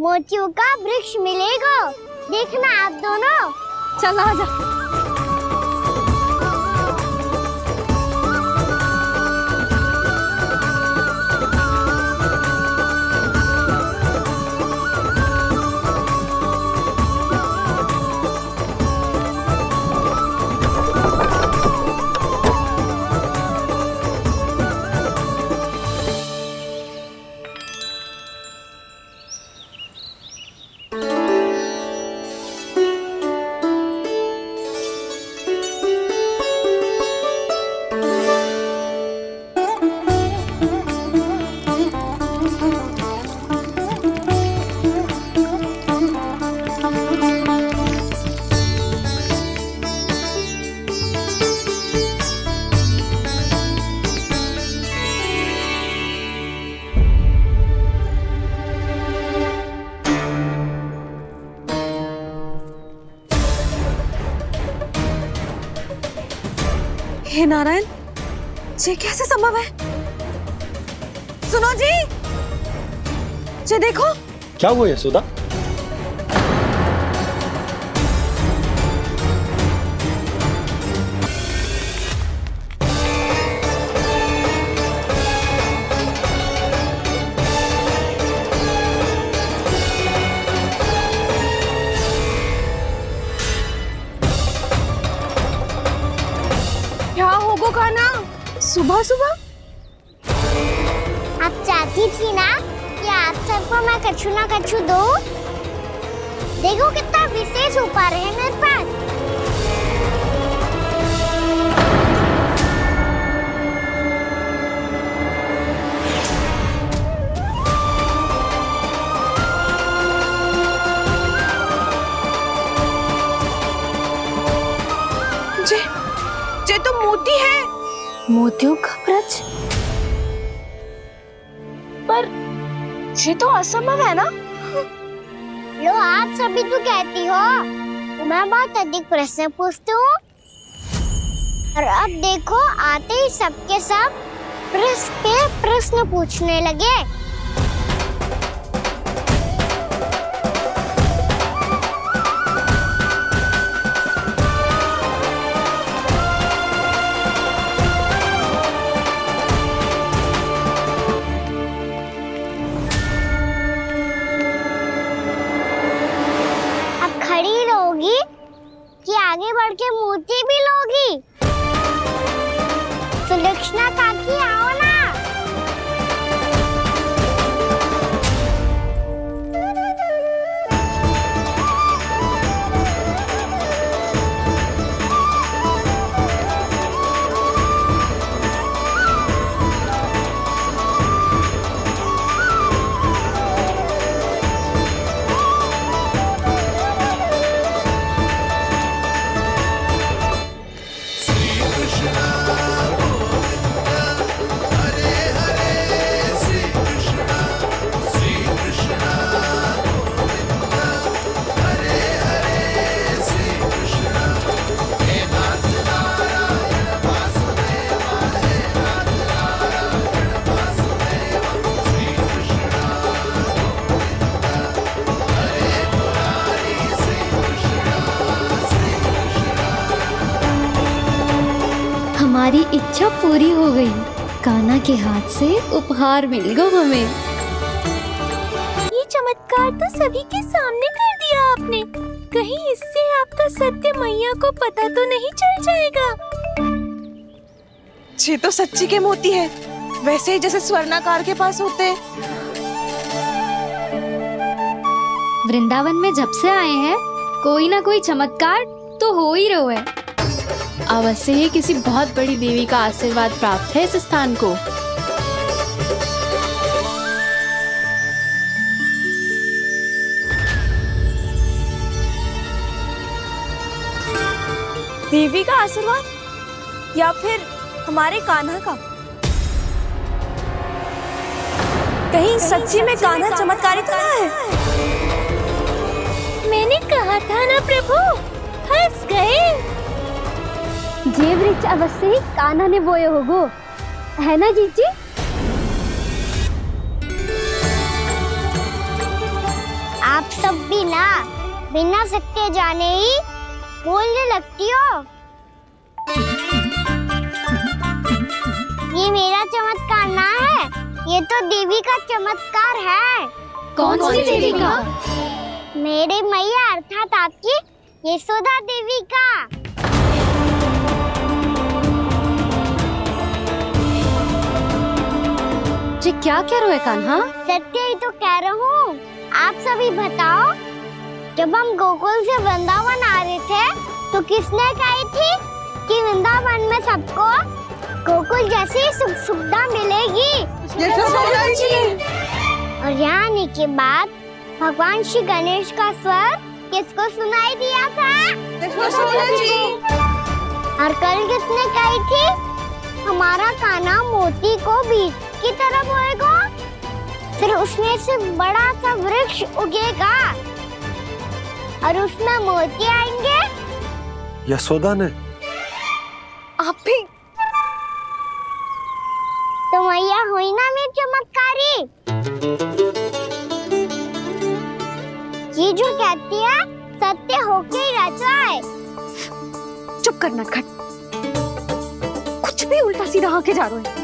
मोतियों का वृक्ष मिलेगा। देखना आप दोनों। चल आजा। हे नारायण, ये कैसे संभव है? सुनो जी, ये देखो। क्या हुआ यशोदा? क्या होगा खाना सुबह सुबह? आप चाहती थी ना कि आप सबको मैं कछु ना कछु दूं। देखो कितना विशेष उपहार है मेरे पास। ये तो मोती है। मोतियों का ब्रज? पर ये तो असंभव है ना? लो आप सभी तो कहती हो तो मैं बहुत अधिक प्रश्न पूछती हूँ, और अब देखो आते ही सबके सब प्रश्न पे प्रश्न पूछने लगे। कि आगे बढ़ के मोती भी लोगी? सुलक्षणा काकी आओ ना। हमारी इच्छा पूरी हो गई। कान्हा के हाथ से उपहार मिल गया हमें। ये चमत्कार तो सभी के सामने कर दिया आपने। कहीं इससे आपका सत्य मैया को पता तो नहीं चल जाएगा? ये तो सच्ची के मोती है, वैसे ही जैसे स्वर्णाकार के पास होते। वृंदावन में जब से आए हैं कोई ना कोई चमत्कार तो हो ही रहा है। अवश्य ही किसी बहुत बड़ी देवी का आशीर्वाद प्राप्त है इस स्थान को। देवी का आशीर्वाद या फिर हमारे कान्हा का? कहीं सच्ची में कान्हा चमत्कारी तो ना है? मैंने कहा था ना प्रभु, फंस गए। ये वृक्ष अवश्य ही कान्हा ने बोए होगो, है ना जीजी? सब भी ना बिना सत्य जाने ही बोलने लगती हो। ये मेरा चमत्कार ना है, ये तो देवी का चमत्कार है। कौन सी देवी का? मेरे मैया अर्थात आपकी यशोदा देवी का। जी क्या कह रहे हो कान्हा? सत्य ही तो कह रहा हूँ। आप सभी बताओ, जब हम गोकुल से वृंदावन आ रहे थे तो किसने कही थी कि वृंदावन में सबको गोकुल जैसी सुख सुविधा मिलेगी? यशोदा जी। और यहाँ आने के बाद भगवान श्री गणेश का स्वर किसको सुनाई दिया था? यशोदा जी। और कल किसने कही थी हमारा कान्हा मोती को बीज की तरफ होएगा, फिर उसमें से बड़ा सा वृक्ष उगेगा और उसमें मोती आएंगे? यशोदा ने। आप भी तो मैया हुई ना मेरी चमत्कारी। ये जो कहती है सत्य होके ही रहता है। चुप कर नटखट, कुछ भी उल्टा सीधा आके जा रहे हैं।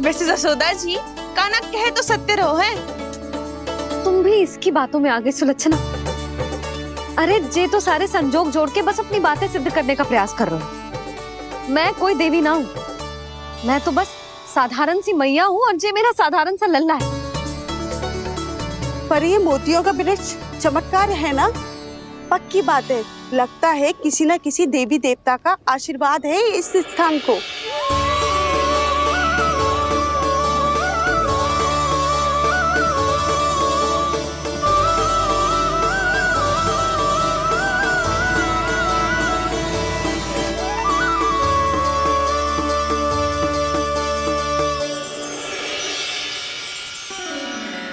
वैसे यशोदा जी, कान्हा कहे तो सत्य रहो है। तुम भी इसकी बातों में आगे सुलझना। अरे जे तो सारे संजोग जोड़ के बस अपनी बातें सिद्ध करने का प्रयास कर रहे हो। मैं कोई देवी ना हूँ, मैं तो बस साधारण सी मैया हूँ और जे मेरा साधारण सा लल्ला है। पर ये मोतियों का वृक्ष चमत्कार है ना? पक्की बात है, लगता है किसी न किसी देवी देवता का आशीर्वाद है इस स्थान को।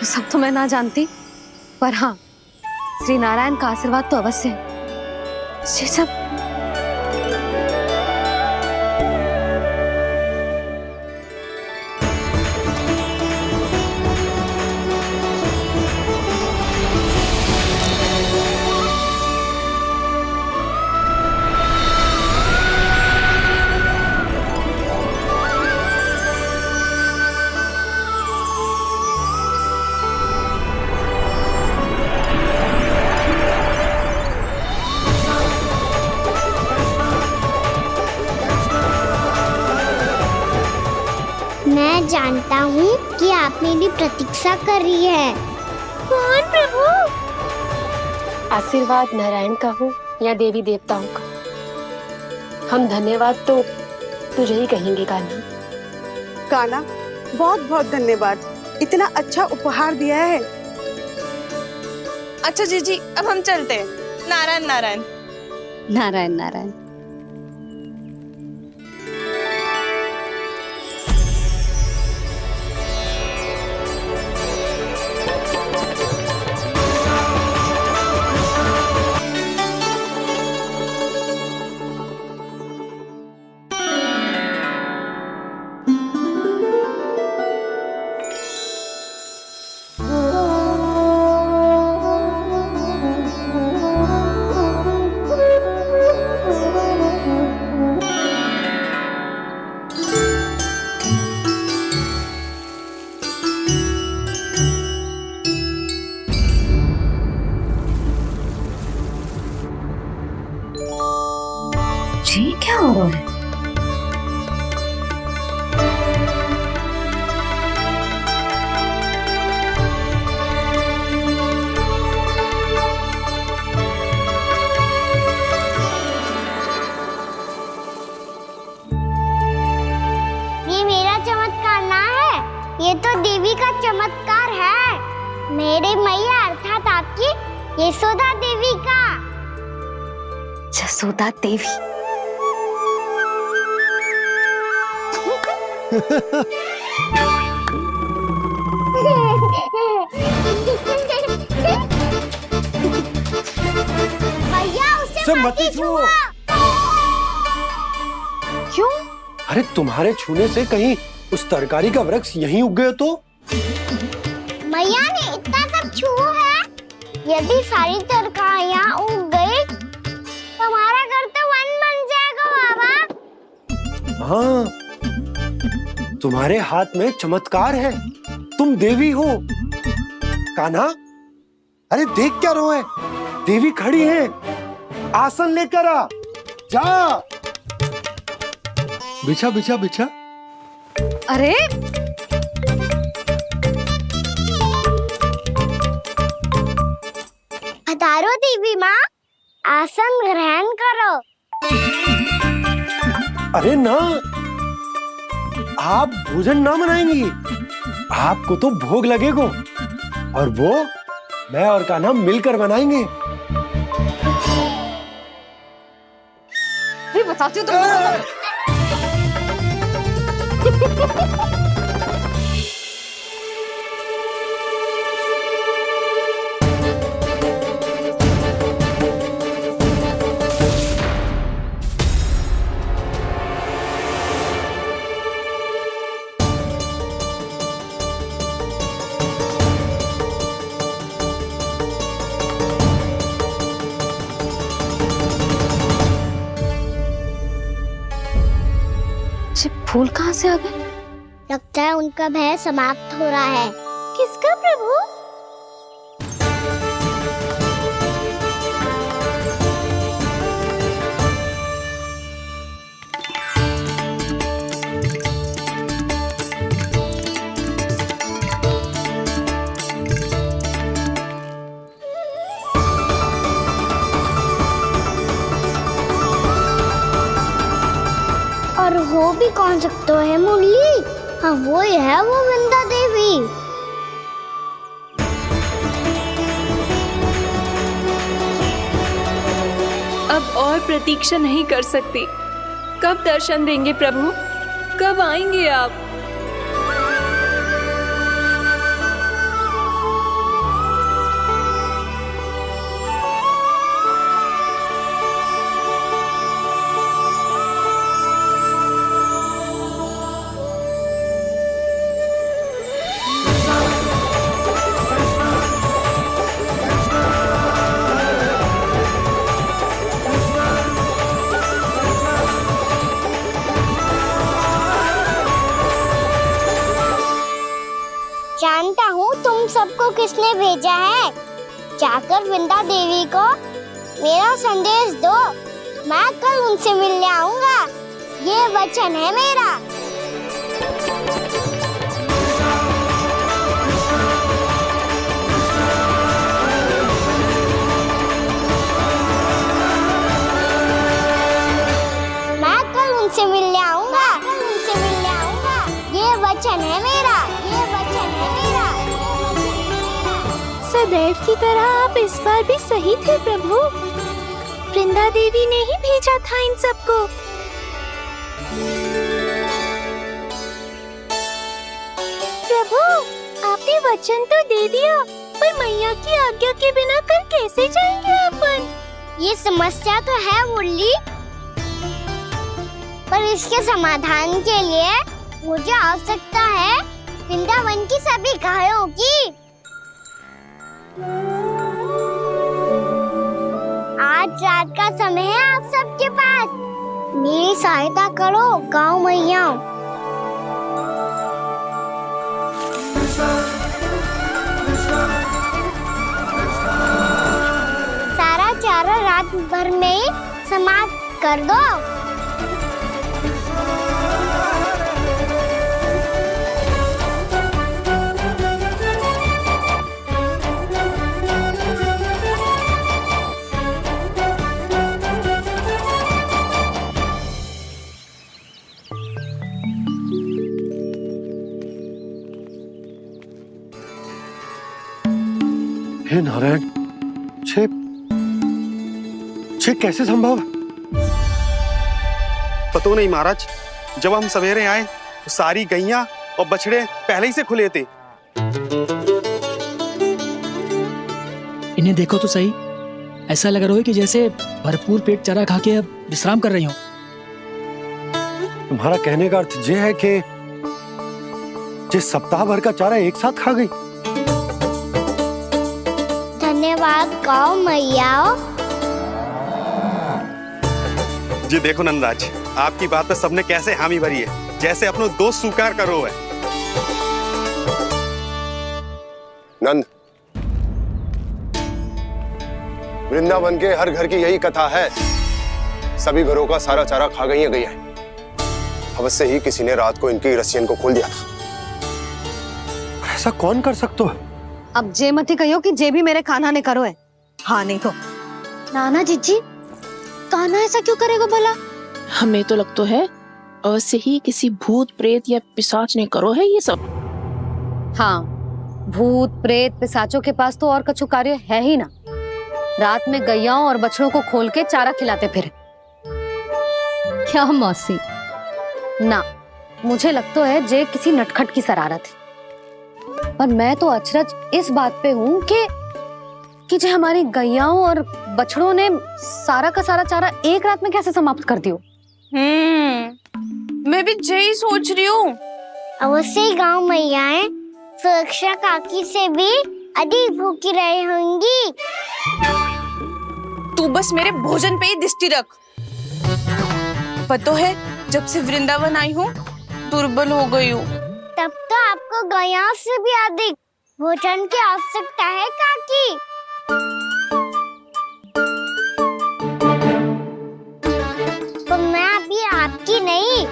सब तो मैं ना जानती, पर हाँ, श्री नारायण का आशीर्वाद तो अवश्य है। ये सब मैं जानता हूँ कि आप मेरी प्रतीक्षा कर रही है। कौन प्रभु? आशीर्वाद नारायण का हो या देवी देवताओं का, हम धन्यवाद तो तुझे ही कहेंगे कान्हा। कान्हा, बहुत बहुत धन्यवाद, इतना अच्छा उपहार दिया है। अच्छा जीजी, अब हम चलते हैं। नारायण नारायण। नारायण नारायण। जी क्या हो रहा है? ये मेरा चमत्कार ना है, ये तो देवी का चमत्कार है। मेरे मैया अर्थात आपकी यशोदा देवी का। यशोदा देवी। भैया उसे मत छुओ। क्यों? अरे तुम्हारे छूने से कहीं उस तरकारी का वृक्ष यहीं उग गया तो? मैया ने इतना सब यदि सारी तरकारियां उग गई तो हमारा घर तो वन बन जाएगा बाबा। हाँ, तुम्हारे हाथ में चमत्कार है, तुम देवी हो। कान्हा, अरे देख क्या रोए, देवी खड़ी है, आसन लेकर आ, जा। बिछा बिछा बिछा। अरे पधारो देवी माँ, आसन ग्रहण करो। अरे ना, आप भोजन ना मनाएंगी, आपको तो भोग लगेगा और वो मैं और कान्हा मिलकर बनाएंगे। भी बताती हूँ तुमको। फूल कहाँ से आ गए? लगता है उनका भय समाप्त हो रहा है। किसका प्रभु? और हो भी कौन सकता है मुरली? हाँ वो ही है, वो वृंदा देवी। अब और प्रतीक्षा नहीं कर सकती। कब दर्शन देंगे प्रभु? कब आएंगे आप? जानता हूँ तुम सबको किसने भेजा है। जाकर वृंदा देवी को मेरा संदेश दो, मैं कल उनसे मिलने आऊंगा, ये वचन है मेरा। मैं कल उनसे मिलने आऊंगा, ये वचन है मेरा, ये वचन है मेरा। सदैव की तरह आप इस बार भी सही थे प्रभु। वृंदा देवी ने ही भेजा था इन सबको। प्रभु, आपने वचन तो दे दिया, पर मैया की आज्ञा के बिना कल कैसे जाएंगे अपन? ये समस्या तो है मुरली, पर इसके समाधान के लिए मुझे आवश्यकता है वृंदावन की सभी गायों की। आज रात का समय है आप सबके पास, मेरी सहायता करो गाँव मैया। सारा चारा रात भर में ही समाप्त कर दो। हे नारायण, छे कैसे संभव? पतो नहीं महाराज, जब हम सवेरे आए तो सारी गैया और बछड़े पहले ही से खुले थे। इन्हें देखो तो सही, ऐसा लग रहा है कि जैसे भरपूर पेट चारा खा के अब विश्राम कर रही हो। तुम्हारा कहने का अर्थ ये है कि जिस सप्ताह भर का चारा एक साथ खा गई। धन्यवाद साथ गाओ मैया। जी देखो नंदराज, आपकी बात पे सबने कैसे हामी भरी है, जैसे अपनो दोस्त स्वीकार करो है। नंद, वृंदावन के हर घर की यही कथा है। सभी घरों का सारा चारा खा गई है गैया। अवश्य ही किसी ने रात को इनकी रस्सियन को खोल दिया था। ऐसा कौन कर सकता है? अब जे मत ही कहियो कि जे भी मेरे कान्हा ने करो है। हाँ नहीं तो नाना जीजी, कान्हा ऐसा क्यों करेगा भला? हमें तो लगता है अवश्य ही किसी भूत प्रेत या पिशाच ने करो है ये सब। हाँ, भूत प्रेत पिशाचों के पास तो और कछु कार्य है ही ना। रात में गैयाओं और बछड़ों को खोल के चारा खिलाते फिर। क्या मौसी? ना, मुझे लगता है जे किसी नटखट की शरारत है। पर मैं तो अचरज इस बात पे हूँ कि जो हमारी गैयाओं और बछड़ों ने सारा का सारा चारा एक रात में कैसे समाप्त कर दियो। मैं भी यही सोच रही हूँ। अवश्य गांव मैयाएं सुरक्षा काकी से भी अधिक भूखी रही होंगी। तू बस मेरे भोजन पे ही दृष्टि रख। पता है जब से वृंदावन आई हूँ दुर्बल हो गई हूँ। तब तो आपको गैयाओं से भी अधिक भोजन की आवश्यकता है काकी। तो मैं अभी आपकी नहीं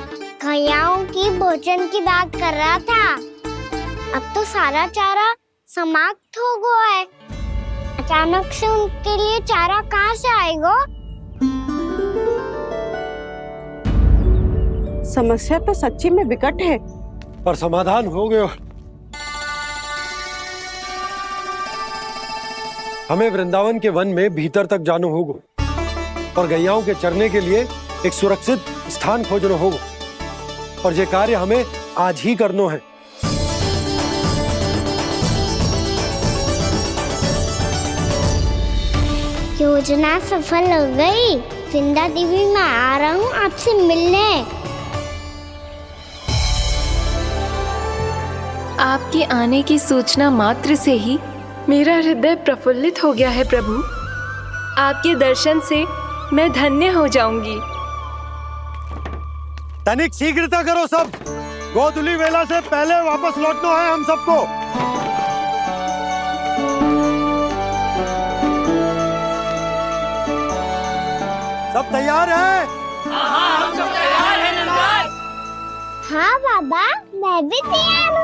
गैयाओं की भोजन की बात कर रहा था। अब तो सारा चारा समाप्त हो गया है। अचानक से उनके लिए चारा कहाँ से आएगा? समस्या तो सच्ची में विकट है, पर समाधान हो गया। हमें वृंदावन के वन में भीतर तक जाना होगा और गैयाओं के चरने के लिए एक सुरक्षित स्थान खोजना होगा। और ये कार्य हमें आज ही करना है। योजना सफल हो गई। वृंदा देवी, मैं आ रहा हूँ आपसे मिलने। आपके आने की सूचना मात्र से ही मेरा हृदय प्रफुल्लित हो गया है प्रभु। आपके दर्शन से मैं धन्य हो जाऊंगी। तनिक शीघ्रता करो सब। गोधुली वेला से पहले वापस लौटना है हम सबको। सब तैयार है? हाँ, हम सब तैयार हैं नंदराज। हाँ बाबा, मैं भी तैयार हूँ।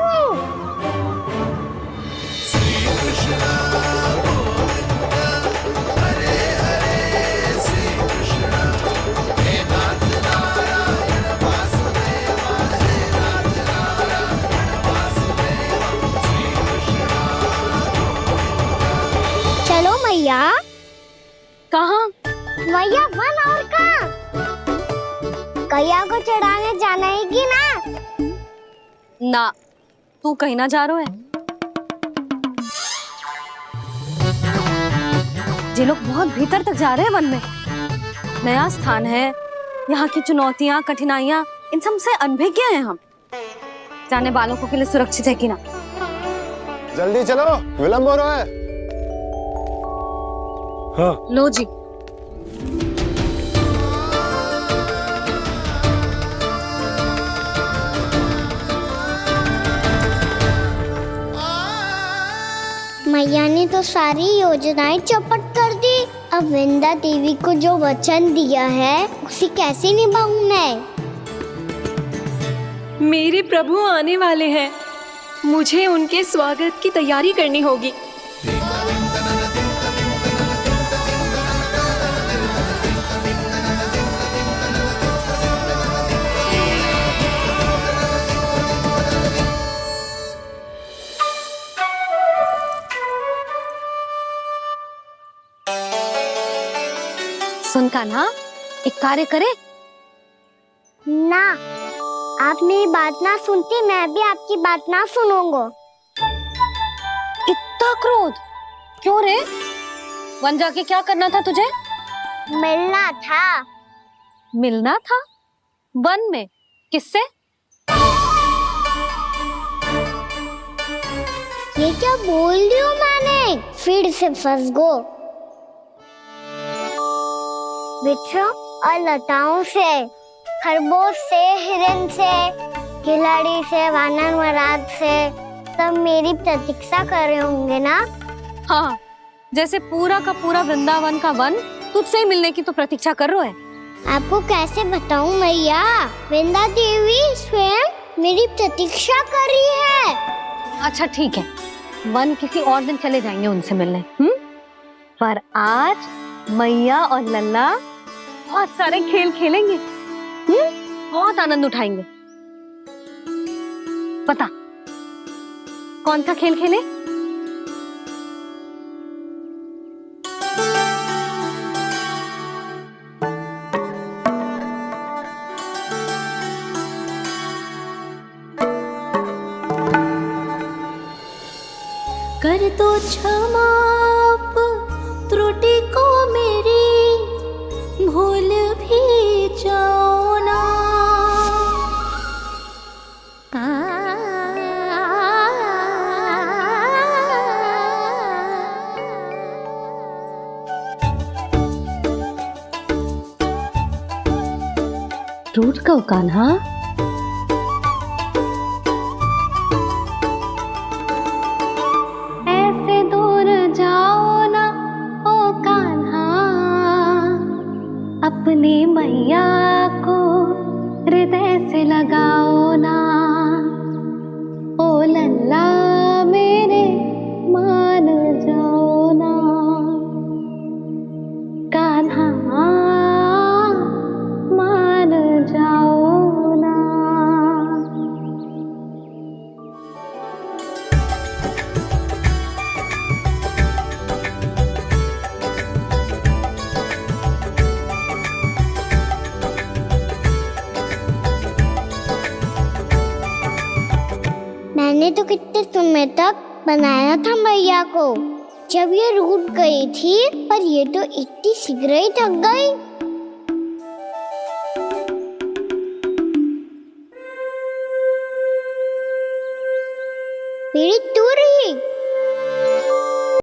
चलो मैया। कहाँ? मैया वन और कहाँ? गैया को चढ़ाने जाना है कि ना? ना, तू कहीं ना जा रहा है। ये लोग बहुत भीतर तक जा रहे हैं वन में। नया स्थान है, यहाँ की चुनौतियाँ कठिनाइयाँ इन सब से अनभिज्ञ हैं हम। जाने वालों के लिए सुरक्षित है कि ना? जल्दी चलो, विलंब हो रहा है। हाँ। लो जी। मैया ने तो सारी योजनाएं चौपट कर दी। अब वृंदा देवी को जो वचन दिया है उसे कैसे निभाऊं मैं? मेरे प्रभु आने वाले हैं, मुझे उनके स्वागत की तैयारी करनी होगी। सुन कान्हा, एक कार्य करे ना, आप मेरी बात ना सुनती, मैं भी आपकी बात ना सुनूंगा। इतना क्रोध क्यों रे? वन जाके क्या करना था तुझे? मिलना था। मिलना था? वन में किससे? ये क्या बोल रही हूँ मैंने? फिर से फंस गो। वृक्षों और लताओं से, खरगोश से, हिरन से, खिलाड़ी से, वानर महाराज से सब मेरी प्रतीक्षा कर रहे होंगे ना? हाँ, जैसे पूरा का पूरा वृंदावन का वन तुझसे ही मिलने की तो प्रतीक्षा कर रहा है। आपको कैसे बताऊं मैया? वृंदा देवी स्वयं मेरी प्रतीक्षा कर रही है। अच्छा ठीक है, वन किसी और दिन चले जाएंगे उनसे मिलने। पर आज मैया और लल्ला बहुत सारे खेल खेलेंगे। बहुत आनंद उठाएंगे। पता कौन सा खेल खेले? कर दो क्षमा त्रुटि को मेरी, भूल भी जाओ ना। टूट गो कान्हा। ऐसे दूर जाओ ना ओ कान्हा, अपनी मैया को हृदय से लगाओ ना। ओ लल्ला मेरे मान जाओ ना, कान्हा मान जाओ ना। मैंने तो कितने समय तक बनाया था मैया को, जब ये रूठ गई थी, पर ये तो इतनी शीघ्र ही थक गई।